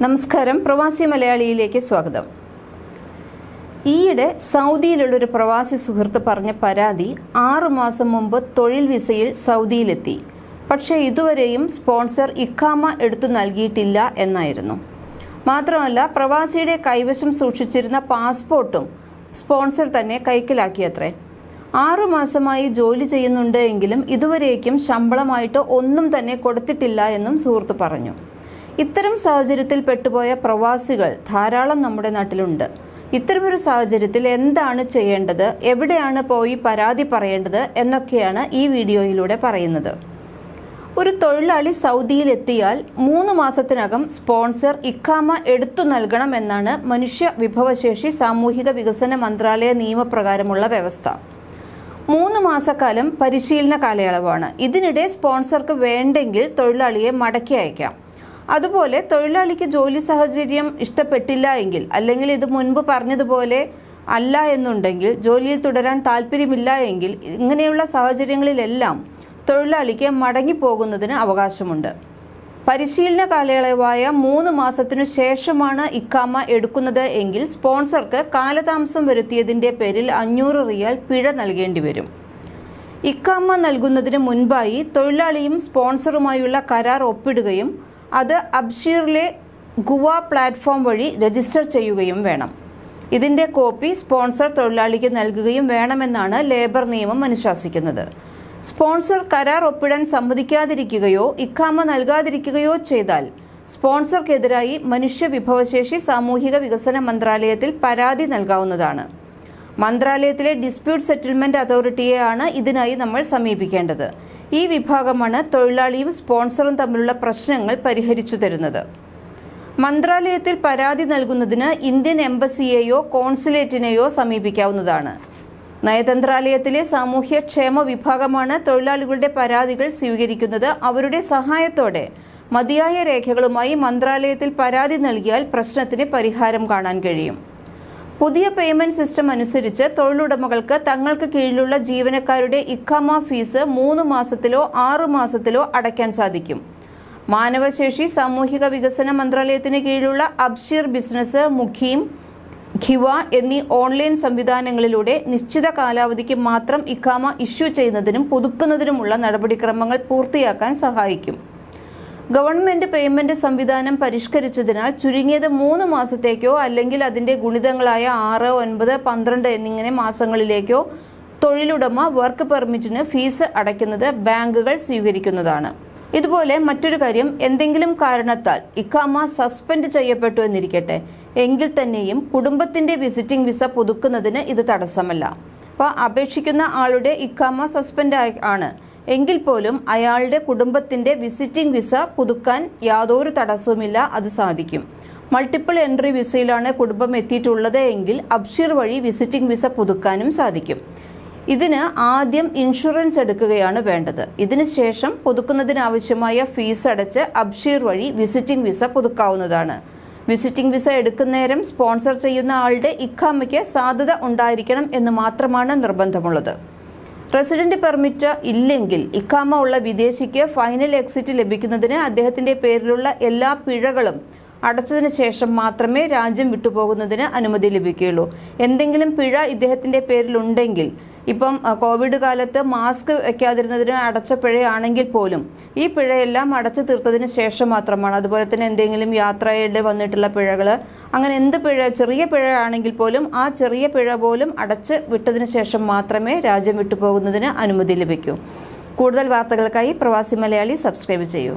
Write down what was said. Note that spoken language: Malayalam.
നമസ്കാരം, പ്രവാസി മലയാളിയിലേക്ക് സ്വാഗതം. ഈയിടെ സൗദിയിലുള്ളൊരു പ്രവാസി സുഹൃത്ത് പറഞ്ഞ പരാതി 6 മാസം മുമ്പ് തൊഴിൽ വിസയിൽ സൗദിയിലെത്തി, പക്ഷേ ഇതുവരെയും സ്പോൺസർ ഇഖാമ എടുത്തു നൽകിയിട്ടില്ല എന്നായിരുന്നു. മാത്രമല്ല, പ്രവാസിയുടെ കൈവശം സൂക്ഷിച്ചിരുന്ന പാസ്പോർട്ടും സ്പോൺസർ തന്നെ കൈക്കലാക്കിയത്രേ. 6 മാസമായി ജോലി ചെയ്യുന്നുണ്ട് എങ്കിലും ഇതുവരേക്കും ശമ്പളമായിട്ട് ഒന്നും തന്നെ കൊടുത്തിട്ടില്ല എന്നും സുഹൃത്ത് പറഞ്ഞു. ഇത്തരം സാഹചര്യത്തിൽ പെട്ടുപോയ പ്രവാസികൾ ധാരാളം നമ്മുടെ നാട്ടിലുണ്ട്. ഇത്തരമൊരു സാഹചര്യത്തിൽ എന്താണ് ചെയ്യേണ്ടത്, എവിടെയാണ് പോയി പരാതി പറയേണ്ടത് എന്നൊക്കെയാണ് ഈ വീഡിയോയിലൂടെ പറയുന്നത്. ഒരു തൊഴിലാളി സൗദിയിൽ എത്തിയാൽ 3 മാസത്തിനകം സ്പോൺസർ ഇഖാമ എടുത്തു നൽകണം എന്നാണ് മനുഷ്യ വിഭവശേഷി സാമൂഹിക വികസന മന്ത്രാലയ നിയമപ്രകാരമുള്ള വ്യവസ്ഥ. 3 മാസക്കാലം പരിശീലന കാലയളവാണ്. ഇതിനിടെ സ്പോൺസർക്ക് വേണ്ടെങ്കിൽ തൊഴിലാളിയെ മടക്കി അയക്കാം. അതുപോലെ തൊഴിലാളിക്ക് ജോലി സാഹചര്യം ഇഷ്ടപ്പെട്ടില്ല എങ്കിൽ, അല്ലെങ്കിൽ ഇത് മുൻപ് പറഞ്ഞതുപോലെ അല്ല എന്നുണ്ടെങ്കിൽ, ജോലിയിൽ തുടരാൻ താല്പര്യമില്ല എങ്കിൽ, ഇങ്ങനെയുള്ള സാഹചര്യങ്ങളിലെല്ലാം തൊഴിലാളിക്ക് മടങ്ങിപ്പോകുന്നതിന് അവകാശമുണ്ട്. പരിശീലന കാലയളവായ 3 മാസത്തിനു ശേഷമാണ് ഇഖാമ എടുക്കുന്നത് എങ്കിൽ സ്പോൺസർക്ക് കാലതാമസം വരുത്തിയതിന്റെ പേരിൽ 500 റിയാൽ പിഴ നൽകേണ്ടി വരും. ഇഖാമ നൽകുന്നതിന് മുൻപായി തൊഴിലാളിയും സ്പോൺസറുമായുള്ള കരാർ ഒപ്പിടുകയും അത് അബ്ഷീറിലെ ഗുവ പ്ലാറ്റ്ഫോം വഴി രജിസ്റ്റർ ചെയ്യുകയും വേണം. ഇതിന്റെ കോപ്പി സ്പോൺസർ തൊഴിലാളിക്ക് നൽകുകയും വേണമെന്നാണ് ലേബർ നിയമം അനുശാസിക്കുന്നത്. സ്പോൺസർ കരാർ ഒപ്പിടാൻ സമ്മതിക്കാതിരിക്കുകയോ ഇഖാമ നൽകാതിരിക്കുകയോ ചെയ്താൽ സ്പോൺസർക്കെതിരായി മനുഷ്യ വിഭവശേഷി സാമൂഹിക വികസന മന്ത്രാലയത്തിൽ പരാതി നൽകാവുന്നതാണ്. മന്ത്രാലയത്തിലെ ഡിസ്പ്യൂട്ട് സെറ്റിൽമെന്റ് അതോറിറ്റിയെയാണ് ഇതിനായി നമ്മൾ സമീപിക്കേണ്ടത്. ഈ വിഭാഗമാണ് തൊഴിലാളിയും സ്പോൺസറും തമ്മിലുള്ള പ്രശ്നങ്ങൾ പരിഹരിച്ചു തരുന്നത്. മന്ത്രാലയത്തിൽ പരാതി നൽകുന്നതിന് ഇന്ത്യൻ എംബസിയെയോ കോൺസുലേറ്റിനെയോ സമീപിക്കാവുന്നതാണ്. നയതന്ത്രാലയത്തിലെ സാമൂഹ്യക്ഷേമ വിഭാഗമാണ് തൊഴിലാളികളുടെ പരാതികൾ സ്വീകരിക്കുന്നത്. അവരുടെ സഹായത്തോടെ മതിയായ രേഖകളുമായി മന്ത്രാലയത്തിൽ പരാതി നൽകിയാൽ പ്രശ്നത്തിന് പരിഹാരം കാണാൻ കഴിയും. പുതിയ പേയ്മെന്റ് സിസ്റ്റം അനുസരിച്ച് തൊഴിലുടമകൾക്ക് തങ്ങൾക്ക് കീഴിലുള്ള ജീവനക്കാരുടെ ഇഖാമ ഫീസ് 3 മാസത്തിലോ 6 മാസത്തിലോ അടയ്ക്കാൻ സാധിക്കും. മാനവശേഷി സാമൂഹിക വികസന മന്ത്രാലയത്തിന് കീഴിലുള്ള അബ്ഷീർ ബിസിനസ്, മുഖീം, ഖിവ എന്നീ ഓൺലൈൻ സംവിധാനങ്ങളിലൂടെ നിശ്ചിത കാലാവധിക്ക് മാത്രം ഇഖാമ ഇഷ്യൂ ചെയ്യുന്നതിനും പുതുക്കുന്നതിനുമുള്ള നടപടിക്രമങ്ങൾ പൂർത്തിയാക്കാൻ സഹായിക്കും. ഗവൺമെന്റ് പേയ്മെന്റ് സംവിധാനം പരിഷ്കരിച്ചതിനാൽ ചുരുങ്ങിയത് 3 മാസത്തേക്കോ അല്ലെങ്കിൽ അതിന്റെ ഗുണിതങ്ങളായ 6, 9, 12 എന്നിങ്ങനെ മാസങ്ങളിലേക്കോ തൊഴിലുടമ വർക്ക് പെർമിറ്റിന് ഫീസ് അടയ്ക്കുന്നത് ബാങ്കുകൾ സ്വീകരിക്കുന്നതാണ്. ഇതുപോലെ മറ്റൊരു കാര്യം, എന്തെങ്കിലും കാരണത്താൽ ഇഖാമ സസ്പെൻഡ് ചെയ്യപ്പെട്ടു എന്നിരിക്കട്ടെ, എങ്കിൽ തന്നെയും കുടുംബത്തിന്റെ വിസിറ്റിംഗ് വിസ പുതുക്കുന്നതിന് ഇത് തടസ്സമല്ല. അപ്പോൾ അപേക്ഷിക്കുന്ന ആളുടെ ഇഖാമ സസ്പെൻഡ് ആണ് എങ്കിൽ പോലും അയാളുടെ കുടുംബത്തിന്റെ വിസിറ്റിംഗ് വിസ പുതുക്കാൻ യാതൊരു തടസ്സവുമില്ല, അത് സാധിക്കും. മൾട്ടിപ്പിൾ എൻട്രി വിസയിലാണ് കുടുംബം എത്തിയിട്ടുള്ളത് എങ്കിൽ അബ്ഷീർ വഴി വിസിറ്റിംഗ് വിസ പുതുക്കാനും സാധിക്കും. ഇതിന് ആദ്യം ഇൻഷുറൻസ് എടുക്കുകയാണ് വേണ്ടത്. ഇതിനുശേഷം പുതുക്കുന്നതിനാവശ്യമായ ഫീസ് അടച്ച് അബ്ഷീർ വഴി വിസിറ്റിംഗ് വിസ പുതുക്കാവുന്നതാണ്. വിസിറ്റിംഗ് വിസ എടുക്കുന്നേരം സ്പോൺസർ ചെയ്യുന്ന ആളുടെ ഇഖാമയ്ക്ക് സാധ്യത ഉണ്ടായിരിക്കണം എന്ന് മാത്രമാണ് നിർബന്ധമുള്ളത്. റെസിഡന്റ് പെർമിറ്റ് ഇല്ലെങ്കിൽ ഇഖാമ ഉള്ള വിദേശിക്ക് ഫൈനൽ എക്സിറ്റ് ലഭിക്കുന്നതിന് അദ്ദേഹത്തിന്റെ പേരിലുള്ള എല്ലാ പിഴകളും അടച്ചതിന് ശേഷം മാത്രമേ രാജ്യം വിട്ടുപോകുന്നതിന് അനുമതി ലഭിക്കുകയുള്ളൂ. എന്തെങ്കിലും പിഴ ഇദ്ദേഹത്തിന്റെ പേരിലുണ്ടെങ്കിൽ, ഇപ്പം കോവിഡ് കാലത്ത് മാസ്ക് വയ്ക്കാതിരുന്നതിന് അടച്ച പിഴയാണെങ്കിൽ പോലും ഈ പിഴയെല്ലാം അടച്ചു തീർത്തതിന് ശേഷം മാത്രമാണ്. അതുപോലെ തന്നെ എന്തെങ്കിലും യാത്രയുടെ വന്നിട്ടുള്ള പിഴകൾ, അങ്ങനെ എന്ത് പിഴ, ചെറിയ പിഴയാണെങ്കിൽ പോലും ആ ചെറിയ പിഴ പോലും അടച്ച് വിട്ടതിന് ശേഷം മാത്രമേ രാജ്യം വിട്ടുപോകുന്നതിന് അനുമതി ലഭിക്കൂ. കൂടുതൽ വാർത്തകൾക്കായി പ്രവാസി മലയാളി സബ്സ്ക്രൈബ് ചെയ്യൂ.